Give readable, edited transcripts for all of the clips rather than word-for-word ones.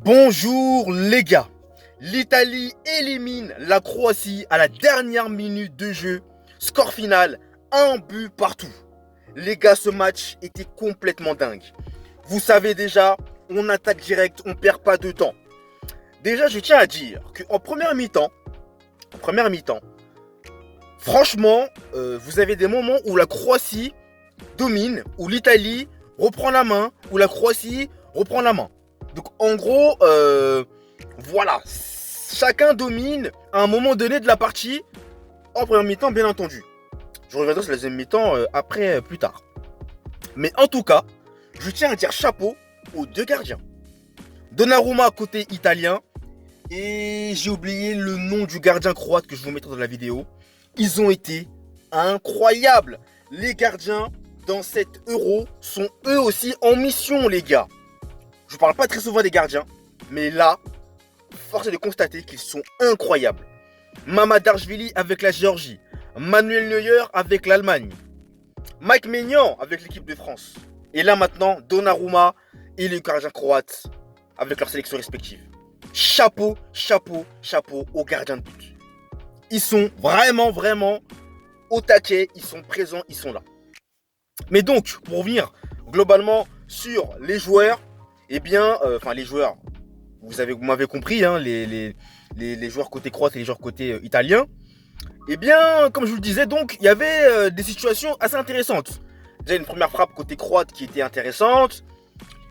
Bonjour les gars, l'Italie élimine la Croatie à la dernière minute de jeu. Score final, un but partout. Les gars, ce match était complètement dingue. Vous savez déjà, on attaque direct, on perd pas de temps. Déjà, je tiens à dire qu'en première mi-temps, franchement, vous avez des moments où la Croatie domine, où l'Italie reprend la main, où la Croatie reprend la main. Donc en gros, voilà, chacun domine à un moment donné de la partie, en première mi-temps bien entendu. Je reviendrai sur la deuxième mi-temps après, plus tard. Mais en tout cas, je tiens à dire chapeau aux deux gardiens. Donnarumma côté italien, et j'ai oublié le nom du gardien croate que je vous mettrai dans la vidéo. Ils ont été incroyables. Les gardiens dans cet Euro sont eux aussi en mission, les gars. Je parle pas très souvent des gardiens, mais là, force est de constater qu'ils sont incroyables. Mamadashvili avec la Géorgie, Manuel Neuer avec l'Allemagne, Mike Maignan avec l'équipe de France. Et là maintenant, Donnarumma et les gardiens croates avec leurs sélections respectives. Chapeau, chapeau, chapeau aux gardiens de but. Ils sont vraiment, vraiment au taquet, ils sont présents, ils sont là. Mais donc, pour revenir globalement sur les joueurs, les joueurs, vous m'avez compris, hein, les joueurs côté croate et les joueurs côté italien. Eh bien, comme je vous le disais, donc, il y avait des situations assez intéressantes. Déjà, une première frappe côté croate qui était intéressante.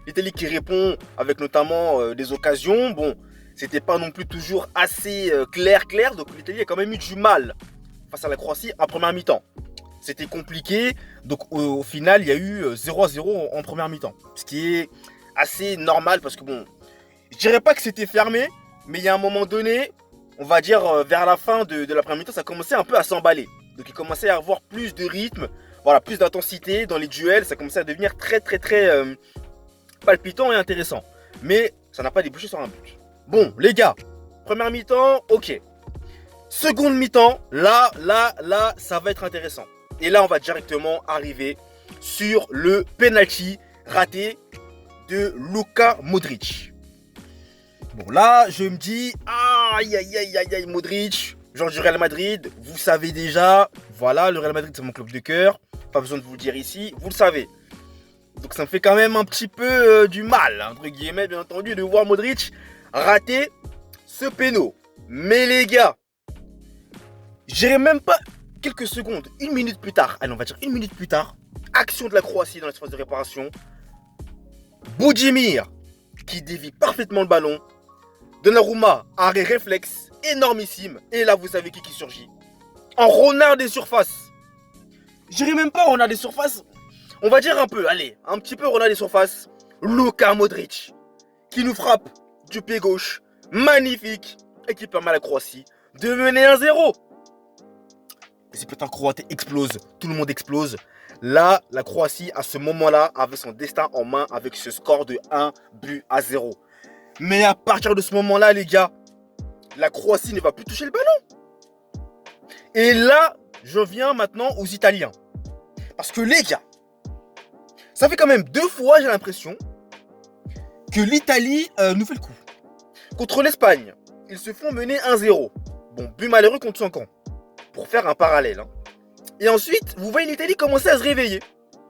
L'Italie qui répond avec notamment des occasions. Bon, c'était pas non plus toujours assez clair. Donc, l'Italie a quand même eu du mal face à la Croatie en première mi-temps. C'était compliqué. Donc, au final, il y a eu 0-0 en première mi-temps. Ce qui est assez normal parce que bon, je dirais pas que c'était fermé, mais il y a un moment donné, on va dire vers la fin de la première mi-temps, ça commençait un peu à s'emballer. Donc il commençait à avoir plus de rythme, voilà, plus d'intensité dans les duels, ça commençait à devenir très palpitant et intéressant. Mais ça n'a pas débouché sur un but. Bon, les gars, première mi-temps, ok. Seconde mi-temps, là, ça va être intéressant. Et là, on va directement arriver sur le penalty raté de Luka Modric. Bon, là, je me dis, aïe, Modric, genre du Real Madrid, vous savez déjà, voilà, le Real Madrid, c'est mon club de cœur, pas besoin de vous le dire ici, vous le savez. Donc ça me fait quand même un petit peu du mal, entre guillemets, bien entendu, de voir Modric rater ce péno. Mais les gars, j'irai même pas quelques secondes, une minute plus tard, allez, on va dire une minute plus tard, action de la Croatie dans l'espace de réparation, Budimir qui dévie parfaitement le ballon, Donnarumma, arrêt réflexe, énormissime, et là vous savez qui surgit. En renard des surfaces. Je dirais même pas renard des surfaces, on va dire un peu, allez, un petit peu renard des surfaces. Luka Modric, qui nous frappe du pied gauche, magnifique, et qui permet à la Croatie de mener 1-0. Et c'est peut-être un Croate explose, tout le monde explose. Là, la Croatie, à ce moment-là, avait son destin en main avec ce score de 1-0. Mais à partir de ce moment-là, les gars, la Croatie ne va plus toucher le ballon. Et là, je viens maintenant aux Italiens. Parce que les gars, ça fait quand même 2 fois, j'ai l'impression, que l'Italie nous fait le coup. Contre l'Espagne, ils se font mener 1-0. Bon, but malheureux contre son camp. Pour faire un parallèle. Hein. Et ensuite, vous voyez l'Italie commencer à se réveiller.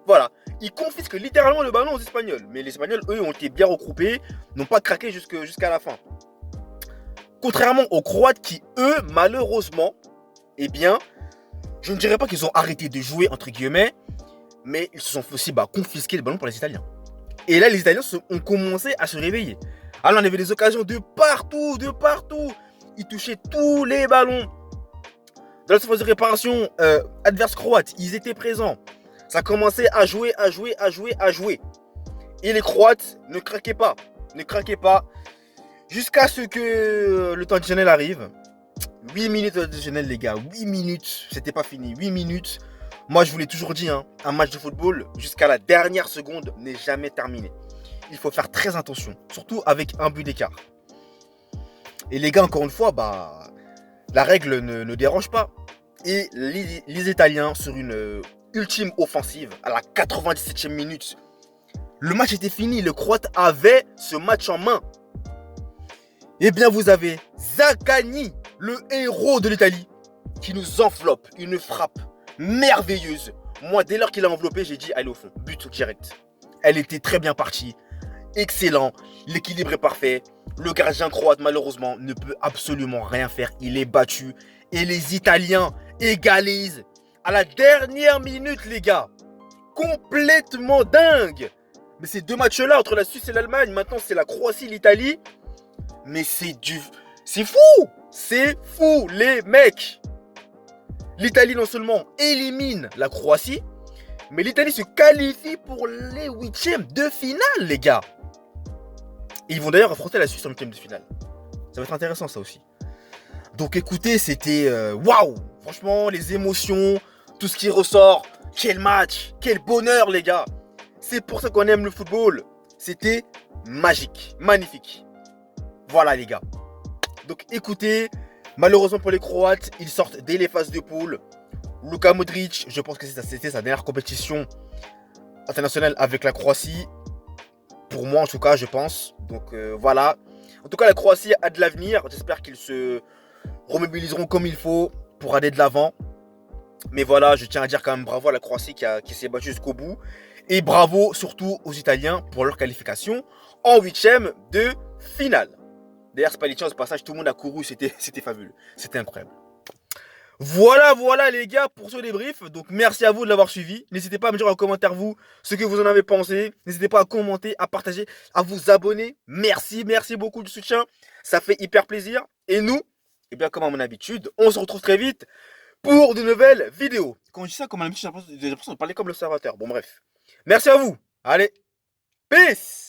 Voilà. Ils confisquent littéralement le ballon aux Espagnols. Mais les Espagnols, eux, ont été bien regroupés, n'ont pas craqué jusqu'à la fin. Contrairement aux Croates qui, eux, malheureusement, eh bien, je ne dirais pas qu'ils ont arrêté de jouer, entre guillemets, mais ils se sont fait aussi confisquer le ballon pour les Italiens. Et là, les Italiens ont commencé à se réveiller. Alors, on avait des occasions de partout. Ils touchaient tous les ballons. Dans la phase de réparation, adverse croate, ils étaient présents. Ça commençait à jouer. Et les Croates ne craquaient pas. Jusqu'à ce que le temps additionnel arrive. 8 minutes additionnel, les gars. 8 minutes. C'était pas fini. 8 minutes. Moi, je vous l'ai toujours dit, hein, un match de football, jusqu'à la dernière seconde, n'est jamais terminé. Il faut faire très attention. Surtout avec un but d'écart. Et les gars, encore une fois, la règle ne dérange pas. Et les Italiens, sur une ultime offensive, à la 97e minute, le match était fini. Le Croate avait ce match en main. Eh bien, vous avez Zaccagni, le héros de l'Italie, qui nous enveloppe une frappe merveilleuse. Moi, dès lors qu'il a enveloppé, j'ai dit, allez au fond, but direct. Elle était très bien partie, excellent, l'équilibre est parfait. Le gardien croate, malheureusement, ne peut absolument rien faire. Il est battu. Et les Italiens égalisent à la dernière minute, les gars. Complètement dingue. Mais ces deux matchs-là, entre la Suisse et l'Allemagne, maintenant c'est la Croatie, l'Italie. Mais c'est fou. C'est fou, les mecs. L'Italie, non seulement élimine la Croatie, mais l'Italie se qualifie pour les huitièmes de finale, les gars. Et ils vont d'ailleurs affronter la Suisse en huitième de finale. Ça va être intéressant, ça aussi. Donc écoutez, c'était waouh. Franchement, les émotions, tout ce qui ressort. Quel match, quel bonheur, les gars. C'est pour ça qu'on aime le football. C'était magique, magnifique. Voilà, les gars. Donc écoutez, malheureusement pour les Croates, ils sortent dès les phases de poule. Luka Modric, je pense que c'était sa dernière compétition internationale avec la Croatie. Pour moi, en tout cas, je pense. Donc voilà. En tout cas, la Croatie a de l'avenir. J'espère qu'ils se remobiliseront comme il faut pour aller de l'avant. Mais voilà, je tiens à dire quand même bravo à la Croatie qui s'est battue jusqu'au bout. Et bravo surtout aux Italiens pour leur qualification en huitième de finale. D'ailleurs, Spalletti, en ce passage, tout le monde a couru, c'était fabuleux. C'était incroyable. Voilà les gars pour ce débrief. Donc merci à vous de l'avoir suivi. N'hésitez pas à me dire en commentaire vous ce que vous en avez pensé. N'hésitez pas à commenter, à partager, à vous abonner. Merci beaucoup du soutien. Ça fait hyper plaisir. Et nous, eh bien comme à mon habitude, on se retrouve très vite pour de nouvelles vidéos. Quand je dis ça comme à l'habitude, j'ai l'impression de parler comme l'observateur. Bon bref. Merci à vous. Allez, peace.